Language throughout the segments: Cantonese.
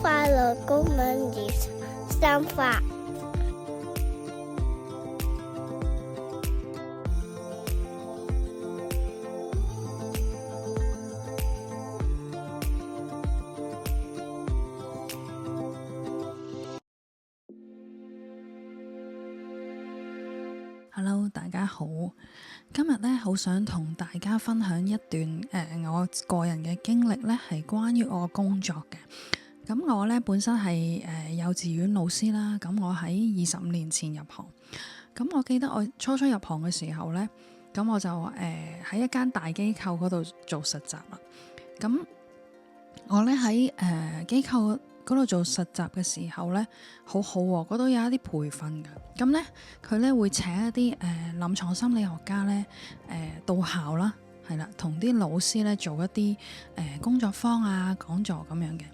快樂公民而生發。Hello，大家好。今日咧好想同大家分享一段我個人嘅經歷咧，係關於我工作嘅。咁我咧本身係幼稚園老師啦。咁我喺25年前入行。咁我記得我初入行嘅時候咧，咁我就喺一間大機構嗰度做實習啦。咁我咧喺機構嗰度做實習嘅時候咧，好好喎，嗰度有一啲培訓㗎。咁咧佢咧會請一啲臨床心理學家咧到校啦，係啦，同啲老師咧做一啲工作坊啊、講座咁樣嘅。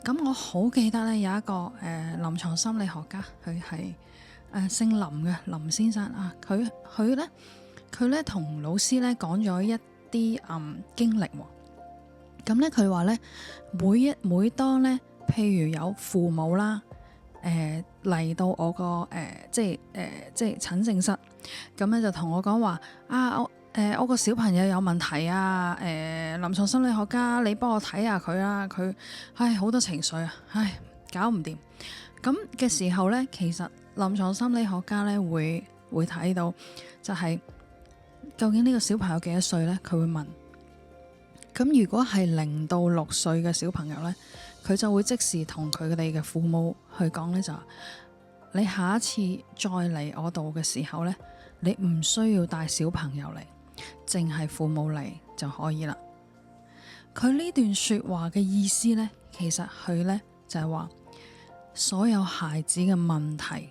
咁我好記得咧有一個臨床心理學家，佢係姓林嘅林先生啊。佢咧同老師咧講咗一啲經歷喎。咁咧佢話咧每當咧譬如有父母啦，嚟到我個即係診症室，咁咧就同我講話啊，我個小朋友有問題啊，臨床心理學家你幫我睇下佢啦，佢好多情緒啊，搞唔掂。咁嘅時候咧，其實臨床心理學家咧會睇到就係究竟呢個小朋友幾多歲咧，佢會問。咁如果係0到6歲嘅小朋友呢，佢就會即時同佢哋嘅父母去講呢，就話你下一次再嚟我度嘅時候呢，你唔需要帶小朋友嚟，淨係父母嚟就可以啦。佢呢段說話嘅意思呢，其實佢呢就係話所有孩子嘅問題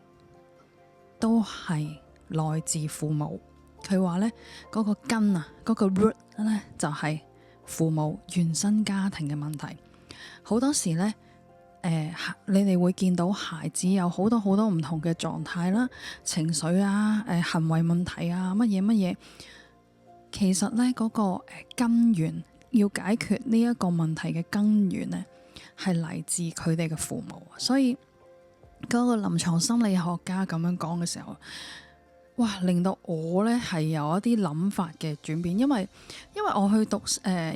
都係來自父母。佢話呢，嗰個根啊，嗰個 root 呢，就係父母原生家庭嘅問題。好多時呢，你哋會見到孩子有好多唔同嘅狀態啦、情緒啊、行為問題啊、乜嘢。其實呢，嗰個根源要解決呢一個問題嘅根源呢，係嚟自佢哋嘅父母。所以嗰個臨床心理學家咁樣講嘅時候，哇！令到我咧係有一啲諗法嘅轉變，因為我去讀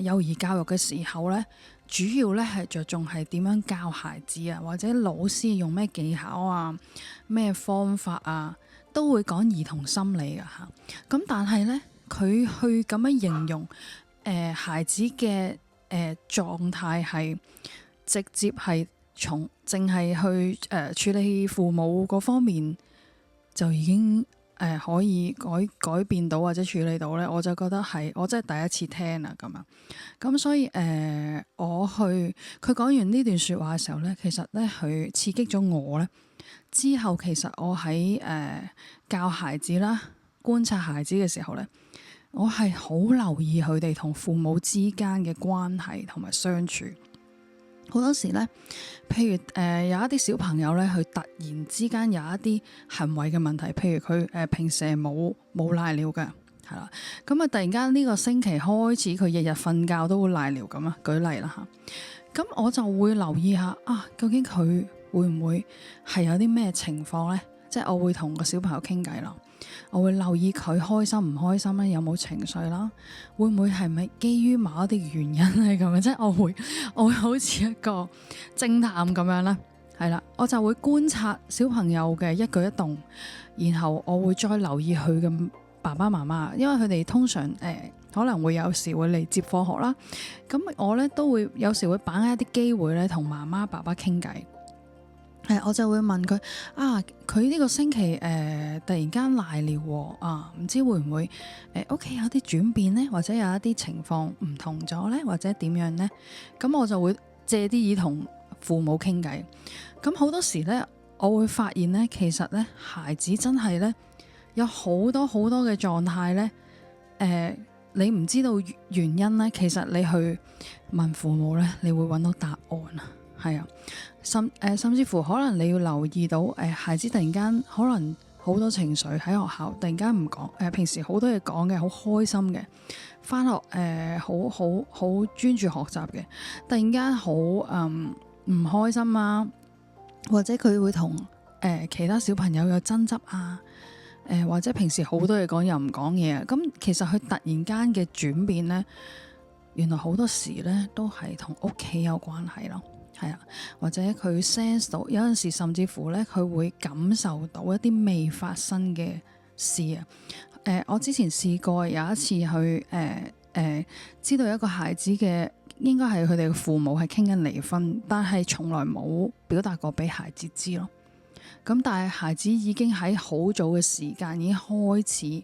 幼兒教育嘅時候咧，主要咧係着重係點樣教孩子啊，或者老師用咩技巧啊、咩方法啊，都會講兒童心理㗎吓。咁但係咧，佢去咁樣形容孩子嘅狀態係直接係從淨係去處理父母嗰方面就已經可以改變到或者處理到咧，我就覺得係我真係第一次聽啊咁樣。咁所以佢講完呢段說話嘅時候咧，其實咧佢刺激咗我咧。之後其實我喺教孩子啦、觀察孩子嘅時候咧，我係好留意佢哋同父母之間嘅關係同埋相處。好多時咧，譬如有一啲小朋友咧，佢突然之間有一啲行為嘅問題，譬如佢平時係冇賴尿嘅，係啦，咁啊突然間呢個星期開始佢日日瞓覺都會賴尿咁啊，舉例啦嚇，咁我就會留意下啊，究竟佢會唔會係有啲咩情況咧？即係我會同個小朋友傾偈啦。我會留意佢開心唔開心咧，有冇情緒啦，會唔會係咪基於某一啲原因咧咁樣？即係我會好似一個偵探咁樣啦，係啦，我就會觀察小朋友嘅一舉一動，然後我會再留意佢嘅爸爸媽媽，因為佢哋通常可能會有時會嚟接放學啦，咁我咧都會有時會把握一啲機會咧同媽媽爸爸傾偈。我就會問佢啊，佢呢個星期突然間賴尿啊，唔知會唔會屋企有啲轉變呢？或者有一啲情況唔同咗呢？或者點樣呢？咁我就會借啲耳同父母傾偈。咁好多時呢，我會發現呢，其實呢，孩子真係呢，有好多嘅狀態呢。你唔知道原因呢，其實你去問父母呢，你會揾到答案啊。係啊，甚至乎可能你要留意到孩子突然間可能好多情緒喺學校，突然間唔講平時好多嘢講嘅，好開心嘅，返學好專注學習嘅，突然間好唔開心啊，或者佢會同其他小朋友有爭執啊，或者平時好多嘢講又唔講嘢啊。咁其實佢突然間嘅轉變呢，原來好多時呢都係同屋企有關係咯。係啊，或者佢 sense 到，有陣時甚至乎呢，佢會感受到一啲未發生嘅事啊。我之前試過有一次去知道一個孩子嘅，應該係佢哋嘅父母係傾緊離婚，但係從來冇表達過俾孩子知咯。咁但係孩子已經喺好早嘅時間已經開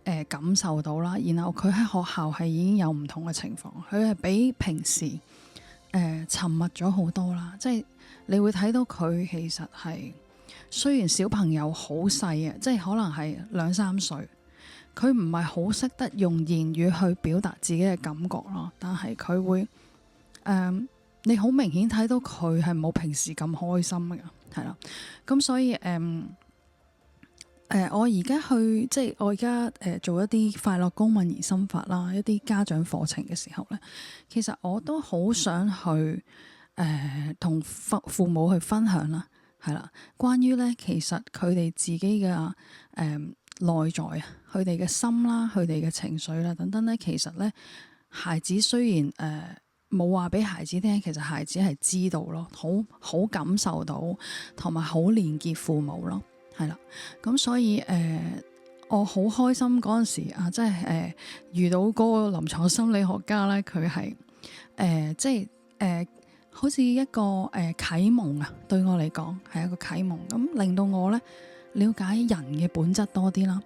始感受到啦，然後佢喺學校係已經有唔同嘅情況，佢係比平時沉默咗好多啦。即係你會睇到佢其實係雖然小朋友好細啊，即係可能係2-3歲，佢唔係好識得用言語去表達自己嘅感覺咯，但係佢會你好明顯睇到佢係冇平時咁開心嘅，係啦。咁所以我而家做一啲快樂公民兒心法啦，一啲家長課程嘅時候呢，其實我都好想去同父母去分享啦，係啦，關於呢，其實佢哋自己嘅內在啊，佢哋嘅心啦，佢哋嘅情緒啦等等呢，其實呢，孩子雖然冇話俾孩子聽，其實孩子係知道咯，好感受到，同埋好連結父母咯，係啦。咁所以我好開心嗰陣時啊，即係遇到嗰個臨床心理學家咧，佢係好似一個啟蒙啊，對我嚟講係一個啟蒙，咁令到我咧了解人嘅本質多啲啦，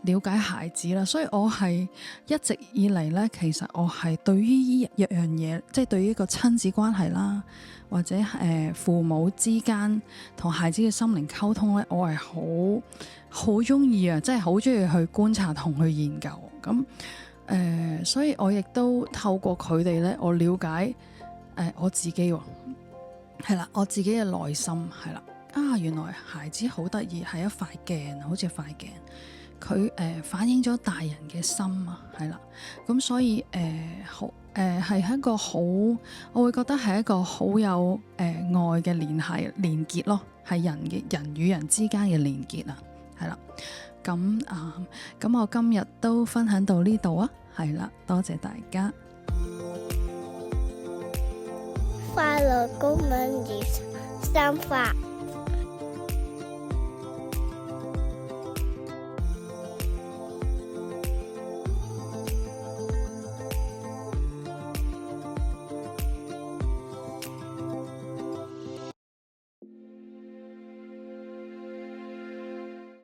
了解孩子啦，所以我係一直以嚟咧，其實我係對於呢一樣嘢，即係對於一個親子關係啦，或者父母之間同孩子嘅心靈溝通咧，我係好中意啊，即係好中意去觀察同去研究咁所以我亦都透過佢哋咧，我了解我自己喎，係啦，我自己嘅內心係啦。原來孩子好得意，係一塊鏡，好似塊鏡，佢反映咗大人嘅心啊，係啦。咁所以係一個好，我會覺得係一個好有愛嘅連結咯，係人與人之間嘅連結啊，係啦。咁我今日都分享到呢度啊，係啦，多謝大家。快樂公民兒心法。